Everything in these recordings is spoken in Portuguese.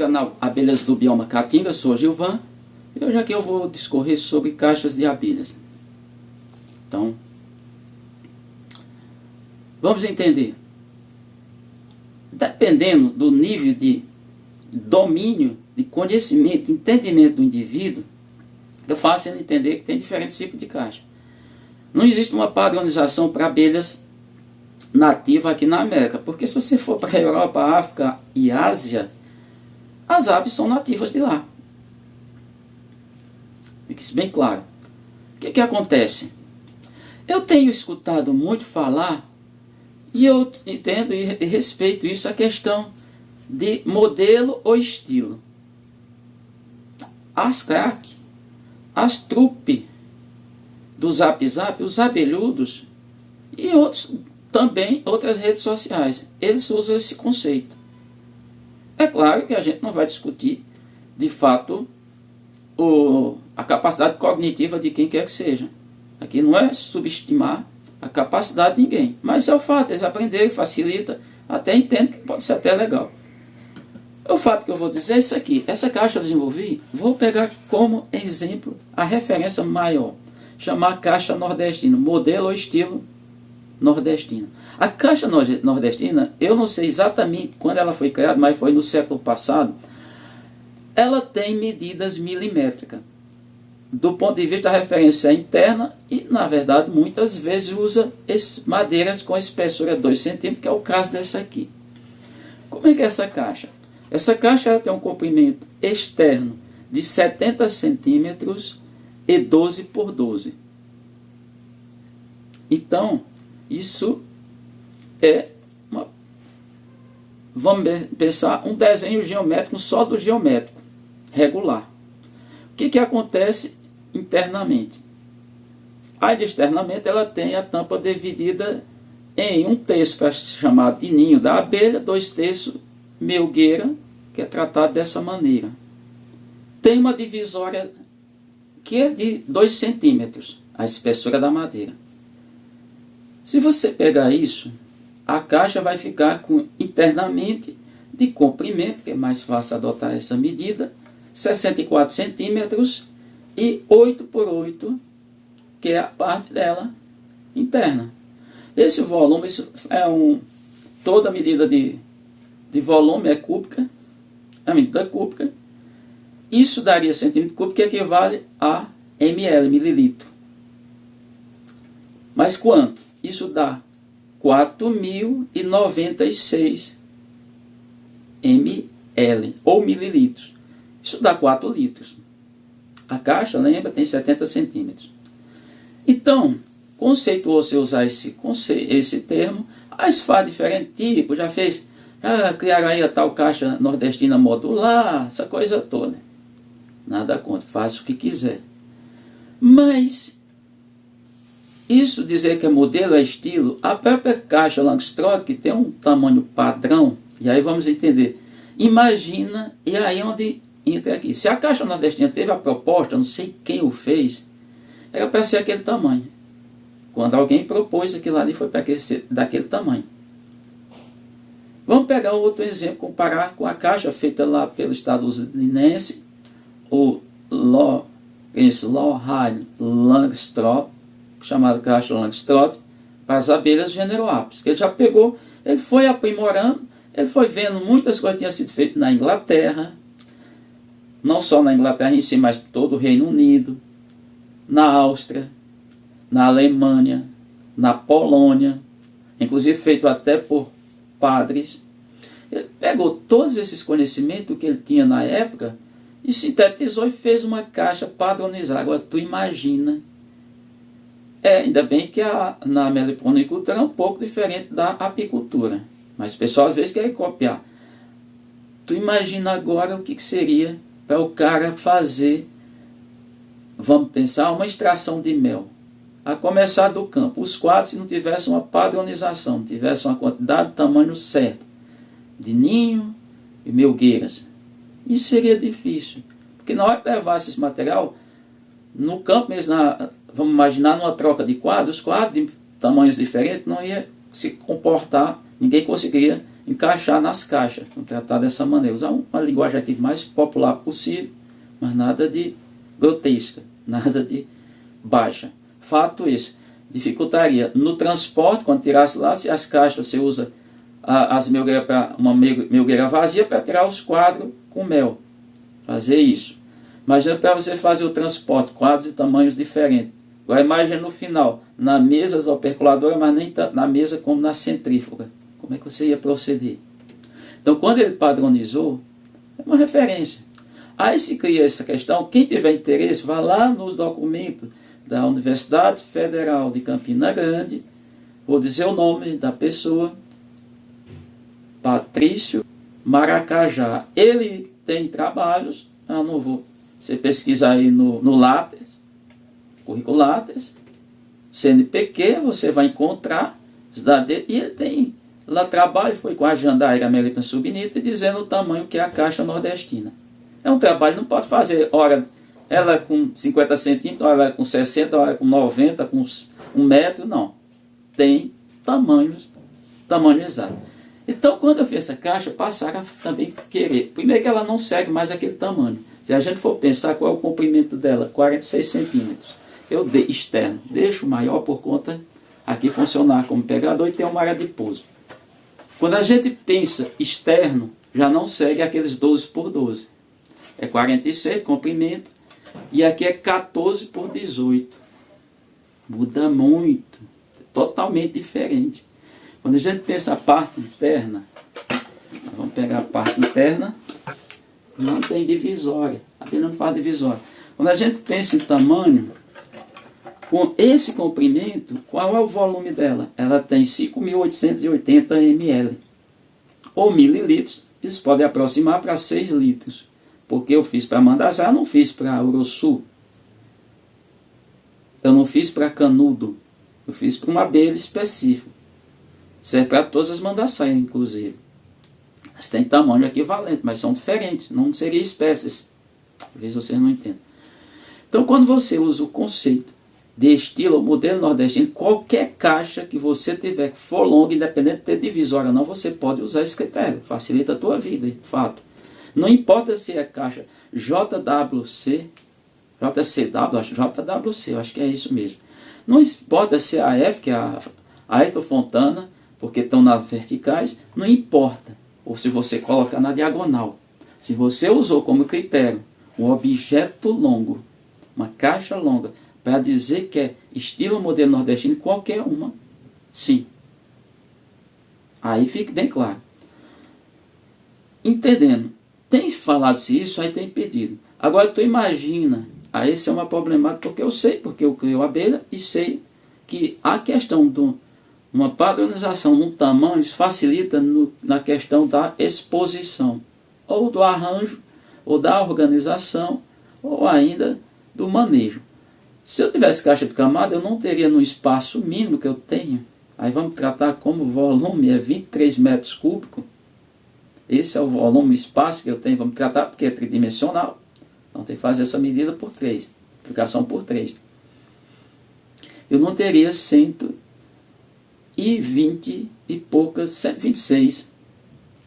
canal Abelhas do Bioma Caatinga, sou Gilvan e hoje aqui eu vou discorrer sobre caixas de abelhas. Então, vamos entender. Dependendo do nível de domínio, de conhecimento, de entendimento do indivíduo, eu faço ele entender que tem diferentes tipos de caixa. Não existe uma padronização para abelhas nativas aqui na América, porque se você for para a Europa, África e Ásia, as aves são nativas de lá. Fique isso bem claro. O que acontece? Eu tenho escutado muito falar, e eu entendo e respeito isso, a questão de modelo ou estilo. As crack, as trupe do Zap Zap, os abelhudos e outros também, outras redes sociais, eles usam esse conceito. É claro que a gente não vai discutir, de fato, a capacidade cognitiva de quem quer que seja. Aqui não é subestimar a capacidade de ninguém, mas é o fato, eles aprenderem, facilita, até entendo que pode ser até legal. O fato que eu vou dizer é isso aqui. Essa caixa eu desenvolvi, vou pegar como exemplo a referência maior, chamar caixa nordestina, modelo ou estilo nordestino. A caixa nordestina, eu não sei exatamente quando ela foi criada, mas foi no século passado. Ela tem medidas milimétricas. Do ponto de vista da referência interna, e na verdade muitas vezes usa madeiras com espessura de 2 centímetros, que é o caso dessa aqui. Como é que é essa caixa? Essa caixa ela tem um comprimento externo de 70 centímetros e 12 por 12. Então, isso é vamos pensar, um desenho geométrico, um sólido geométrico regular. O que acontece internamente? Aí, externamente, ela tem a tampa dividida em 1/3 chamado de ninho da abelha, 2/3 melgueira, que é tratado dessa maneira. Tem uma divisória que é de 2 centímetros, a espessura da madeira. Se você pegar isso, a caixa vai ficar com internamente de comprimento, que é mais fácil adotar essa medida, 64 centímetros e 8 por 8, que é a parte dela interna. Esse volume, isso é toda a medida de volume é cúbica, a medida cúbica. Isso daria centímetro cúbico, que equivale a ml, mililitro. Mas quanto? Isso dá 4.096 ml, ou mililitros. Isso dá 4 litros. A caixa, lembra, tem 70 centímetros. Então, conceituou-se usar esse termo. Mas faz diferente tipo, já criaram aí a tal caixa nordestina modular, essa coisa toda. Nada contra, faça o que quiser. Mas isso dizer que é modelo, é estilo, a própria caixa Langstroth, que tem um tamanho padrão, e aí vamos entender. Imagina, e aí onde entra aqui. Se a caixa nordestina teve a proposta, não sei quem o fez, era para ser aquele tamanho. Quando alguém propôs aquilo ali, foi para ser daquele tamanho. Vamos pegar outro exemplo, comparar com a caixa feita lá pelo estadunidense, o Lawrence Langstroth, chamada caixa Langstroth, para as abelhas do gênero Apis. Ele já pegou, ele foi aprimorando, ele foi vendo muitas coisas que tinham sido feitas na Inglaterra, não só na Inglaterra em si, mas todo o Reino Unido, na Áustria, na Alemanha, na Polônia, inclusive feito até por padres. Ele pegou todos esses conhecimentos que ele tinha na época e sintetizou e fez uma caixa padronizada. Agora tu imagina, ainda bem que na meliponicultura é um pouco diferente da apicultura, mas o pessoal às vezes quer copiar. Tu imagina agora o que seria para o cara fazer, vamos pensar, uma extração de mel, a começar do campo. Os quadros, se não tivesse uma padronização, não tivesse uma quantidade, tamanho certo, de ninho e melgueiras, isso seria difícil. Porque na hora de levar esse material, no campo mesmo, vamos imaginar numa troca de quadros, os quadros de tamanhos diferentes não ia se comportar, ninguém conseguiria encaixar nas caixas, tratar dessa maneira, usar uma linguagem aqui mais popular possível, mas nada de grotesca, nada de baixa. Fato esse, dificultaria no transporte, quando tirasse lá, se as caixas você usa as melgueiras para uma melgueira vazia para tirar os quadros com mel, fazer isso. Imagina para você fazer o transporte, quadros de tamanhos diferentes. Agora imagina no final, na mesa da percoladora, mas nem tanto na mesa como na centrífuga. Como é que você ia proceder? Então, quando ele padronizou, é uma referência. Aí se cria essa questão, quem tiver interesse, vá lá nos documentos da Universidade Federal de Campina Grande, vou dizer o nome da pessoa, Patrício Maracajá. Ele tem trabalhos, eu não vou, você pesquisar aí no Lattes, currículo Lattes, CNPq, você vai encontrar os dados dele, e ele tem lá trabalho, foi com a Jandaíra American Subnita, dizendo o tamanho que é a caixa nordestina. É um trabalho, não pode fazer, ora, ela com 50 centímetros, ela com 60, ela com 90, com 1 metro, não. Tem tamanho exato. Então, quando eu fiz essa caixa, passaram a também querer. Primeiro que ela não segue mais aquele tamanho. Se a gente for pensar qual é o comprimento dela, 46 centímetros. Eu externo, deixo maior por conta aqui funcionar como pegador e ter uma área de pouso. Quando a gente pensa externo, já não segue aqueles 12 por 12. É 46 comprimento e aqui é 14 por 18. Muda muito, totalmente diferente. Quando a gente pensa a parte interna, vamos pegar a parte interna, não tem divisória, a Bíblia não faz divisória. Quando a gente pensa em tamanho, com esse comprimento, qual é o volume dela? Ela tem 5.880 ml, ou mililitros, isso pode aproximar para 6 litros, porque eu fiz para Mandassá, eu não fiz para Uruçu, eu não fiz para Canudo, eu fiz para uma abelha específica. Serve para todas as mandaçaias, inclusive. Elas têm tamanho equivalente, mas são diferentes. Não seriam espécies. Talvez vocês não entendam. Então, quando você usa o conceito de estilo ou modelo nordestino, qualquer caixa que você tiver que for longa, independente de ter divisória ou não, você pode usar esse critério. Facilita a tua vida, de fato. Não importa se é caixa JWC, JWC, eu acho que é isso mesmo. Não importa se é a F, que é a Ayrton Fontana, porque estão nas verticais, não importa. Ou se você colocar na diagonal. Se você usou como critério um objeto longo, uma caixa longa, para dizer que é estilo modelo nordestino, qualquer uma, sim. Aí fique bem claro. Entendendo. Tem falado-se isso, aí tem pedido. Agora tu imagina, aí essa é uma problemática, porque eu sei, porque eu criei a abelha e sei que a questão de uma padronização no tamanho facilita na questão da exposição, ou do arranjo, ou da organização, ou ainda do manejo. Se eu tivesse caixa de camada, eu não teria no espaço mínimo que eu tenho. Aí vamos tratar como o volume é 23 metros cúbicos. Esse é o volume, o espaço que eu tenho. Vamos tratar porque é tridimensional. Então tem que fazer essa medida por 3. Multiplicação por 3. Eu não teria 120 e poucas, 126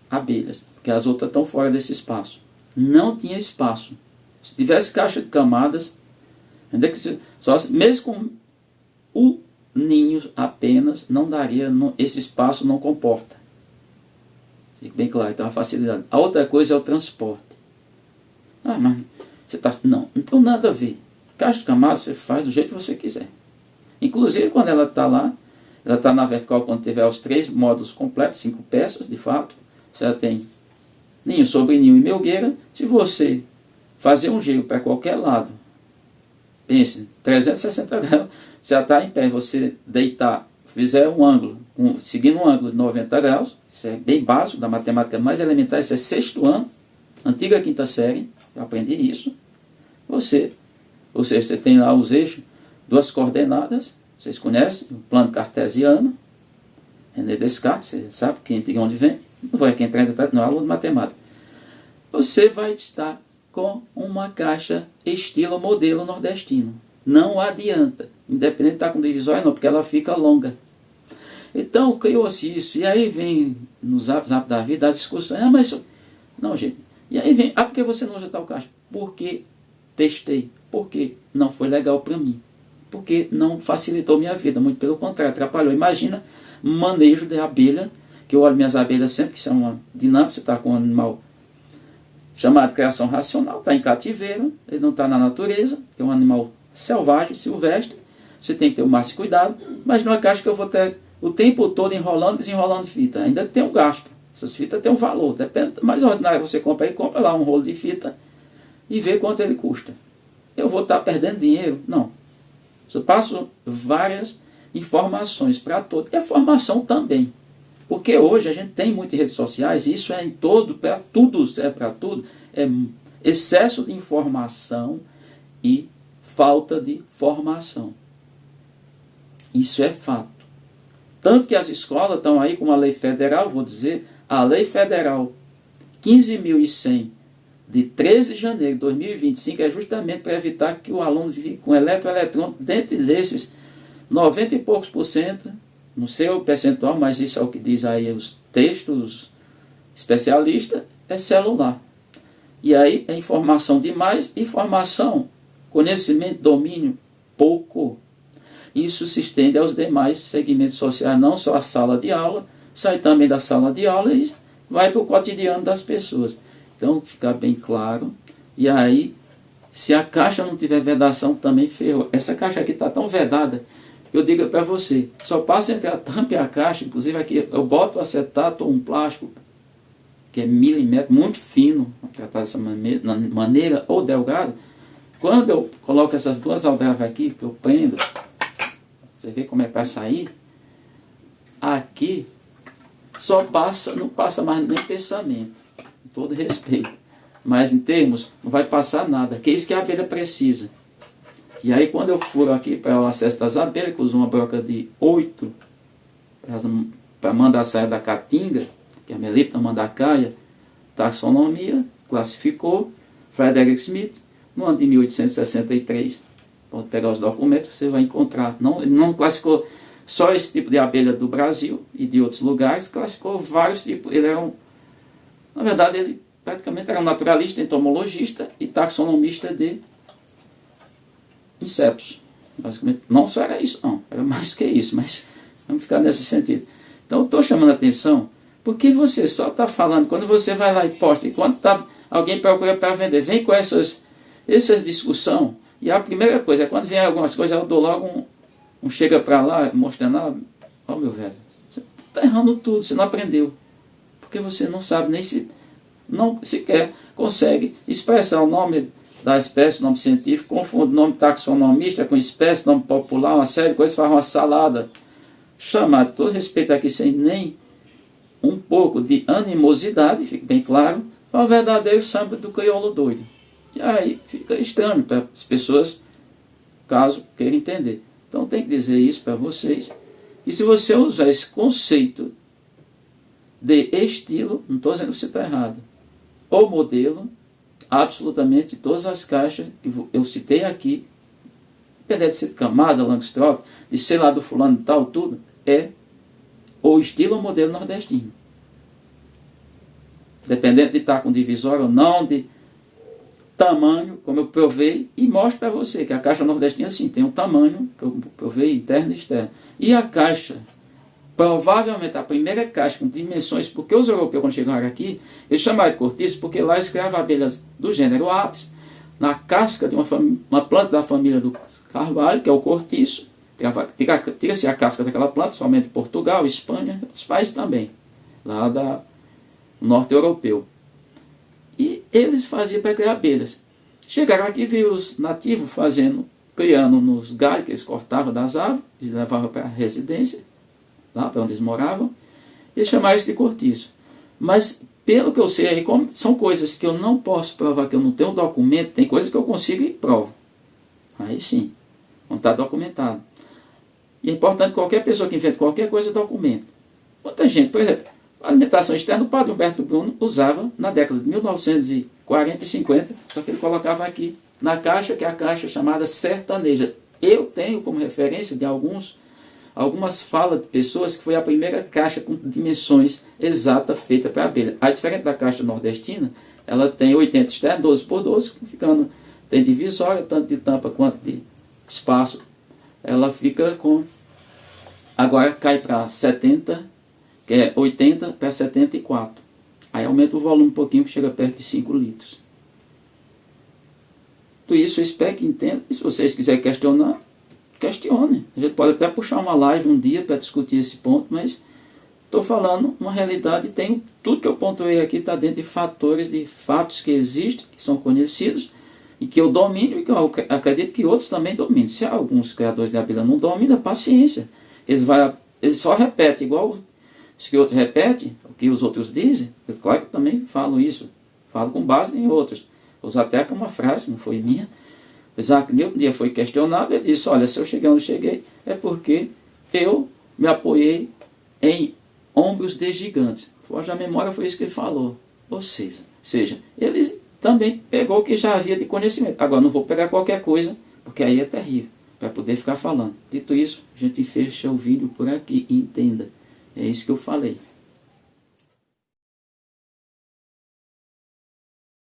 abelhas. Porque as outras estão fora desse espaço. Não tinha espaço. Se tivesse caixa de camadas, ainda que mesmo com o ninho apenas, não daria, esse espaço não comporta. Fique bem claro, então a facilidade. A outra coisa é o transporte. Ah, mas você está... Não, não tem nada a ver. Caixa de camadas você faz do jeito que você quiser. Inclusive quando ela está lá, ela está na vertical quando tiver os 3 módulos completos, 5 peças de fato. Você já tem ninho, sobreninho e melgueira. Se você fazer um giro para qualquer lado, pense, 360 graus, você já está em pé, você deitar, fizer um ângulo, seguindo um ângulo de 90 graus, isso é bem básico, da matemática mais elementar, isso é 6º ano, antiga 5ª série, eu aprendi isso. Ou seja, você tem lá os eixos, 2 coordenadas, vocês conhecem, o plano cartesiano, René Descartes, você sabe de onde vem, não vai aqui entrar em detalhe, não é aula de matemática. Você vai estar com uma caixa estilo modelo nordestino. Não adianta, independente de estar com divisória não, porque ela fica longa. Então, criou-se isso. E aí vem no zap da vida a discussão. Mas isso... Não, gente. E aí vem, por que você não usa tal caixa? Porque testei. Porque não foi legal para mim. Porque não facilitou minha vida. Muito pelo contrário, atrapalhou. Imagina manejo de abelha, que eu olho minhas abelhas sempre, que são uma dinâmica, você está com um animal chamado criação racional, está em cativeiro, ele não está na natureza, é um animal selvagem, silvestre, você tem que ter o máximo cuidado, mas não é caixa que eu vou ter o tempo todo enrolando, desenrolando fita, ainda tem um gasto, essas fitas têm um valor, depende, mais ordinário você compra aí, compra lá um rolo de fita e vê quanto ele custa. Eu vou estar perdendo dinheiro? Não. Eu passo várias informações para todos, e a formação também. Porque hoje a gente tem muitas redes sociais, e isso é em todo, para tudo, serve para tudo, é excesso de informação e falta de formação. Isso é fato. Tanto que as escolas estão aí com uma lei federal, vou dizer, a lei federal 15.100 de 13 de janeiro de 2025 é justamente para evitar que o aluno vive com eletroeletrônico, dentre esses 90 e poucos %, não sei o percentual, mas isso é o que diz aí os textos especialistas, é celular. E aí é informação demais, informação, conhecimento, domínio, pouco. Isso se estende aos demais segmentos sociais, não só a sala de aula, sai também da sala de aula e vai para o cotidiano das pessoas. Então, ficar bem claro. E aí, se a caixa não tiver vedação, também ferrou. Essa caixa aqui está tão vedada, eu digo para você, só passa entre a tampa e a caixa, inclusive aqui eu boto o acetato ou um plástico, que é milímetro, muito fino, tratar dessa maneira, ou delgado. Quando eu coloco essas duas aldrabas aqui, que eu prendo, você vê como é para sair, aqui só passa, não passa mais nem pensamento, com todo respeito. Mas em termos, não vai passar nada, que é isso que a abelha precisa. E aí quando eu furo aqui para o acesso das abelhas, que eu uso uma broca de 8 para mandar sair da caatinga, que é a Melipona mandacaia, taxonomia, classificou, Frederick Smith, no ano de 1863. Pode pegar os documentos, você vai encontrar. Não classificou só esse tipo de abelha do Brasil e de outros lugares, classificou vários tipos. Ele era na verdade, ele praticamente era um naturalista, entomologista e taxonomista de insetos. Basicamente, não só era isso, não. Era mais que isso, mas vamos ficar nesse sentido. Então, eu estou chamando a atenção porque você só está falando, quando você vai lá e posta, e quando alguém procura para vender, vem com essas discussões, e a primeira coisa é quando vem algumas coisas, eu dou logo um chega para lá, mostrando, ó meu velho, você está errando tudo, você não aprendeu. Porque você não sabe nem não sequer consegue expressar o nome da espécie, o nome científico, confunde o nome taxonomista com espécie, nome popular, uma série de coisas, faz uma salada. Chamar todo respeito aqui sem nem um pouco de animosidade, fique bem claro, é o verdadeiro samba do crioulo doido. E aí fica estranho para as pessoas, caso queiram entender. Então tem que dizer isso para vocês. E se você usar esse conceito de estilo, não estou dizendo que você está errado, ou modelo, absolutamente todas as caixas que eu citei aqui, independente de ser de camada, Langstroth, de sei lá do fulano e tal, tudo, é ou estilo ou modelo nordestino. Dependendo de estar com divisória ou não, de tamanho, como eu provei, e mostro para você que a caixa nordestina, sim, tem um tamanho, que eu provei interno e externo. E a caixa, provavelmente a primeira caixa com dimensões, porque os europeus, quando chegaram aqui, eles chamaram de cortiço, porque lá eles criavam abelhas do gênero Apis, na casca de uma planta da família do carvalho, que é o cortiço. Tira-se a casca daquela planta, somente Portugal, Espanha, outros países também, lá do norte europeu. E eles faziam para criar abelhas. Chegaram aqui e viram os nativos criando nos galhos que eles cortavam das árvores, e levavam para a residência, lá para onde eles moravam, e chamaram isso de cortiço. Mas, pelo que eu sei aí, como são coisas que eu não posso provar, que eu não tenho documento, tem coisas que eu consigo e provo. Aí sim, não está documentado. E é importante qualquer pessoa que invente qualquer coisa documento. Muita gente, por exemplo, a alimentação externa, o padre Humberto Bruno usava na década de 1940 e 50, só que ele colocava aqui na caixa, que é a caixa chamada sertaneja. Eu tenho como referência de alguns algumas falas de pessoas que foi a primeira caixa com dimensões exatas feita para a abelha. A diferente da caixa nordestina, ela tem 80 externos, 12 por 12, ficando, tem divisória, tanto de tampa quanto de espaço. Ela fica com... Agora cai para 70, que é 80 para 74. Aí aumenta o volume um pouquinho, que chega perto de 5 litros. Tudo isso eu espero que entenda. E se vocês quiserem questionar, questione. A gente pode até puxar uma live um dia para discutir esse ponto, mas estou falando uma realidade. Tem tudo que eu pontuei aqui está dentro de fatores, de fatos que existem, que são conhecidos, e que eu domino e que eu acredito que outros também dominam. Se alguns criadores de abelha não dominam, paciência. Eles só repetem igual os que outros repetem, o que os outros dizem. Claro que eu também falo isso. Falo com base em outros. Vou usar até uma frase, não foi minha. Isaac Newton um dia foi questionado, ele disse, olha, se eu cheguei onde cheguei, é porque eu me apoiei em ombros de gigantes. Foge da memória, foi isso que ele falou. Ou seja, ele também pegou o que já havia de conhecimento. Agora, não vou pegar qualquer coisa, porque aí é terrível, para poder ficar falando. Dito isso, a gente fecha o vídeo por aqui e entenda. É isso que eu falei.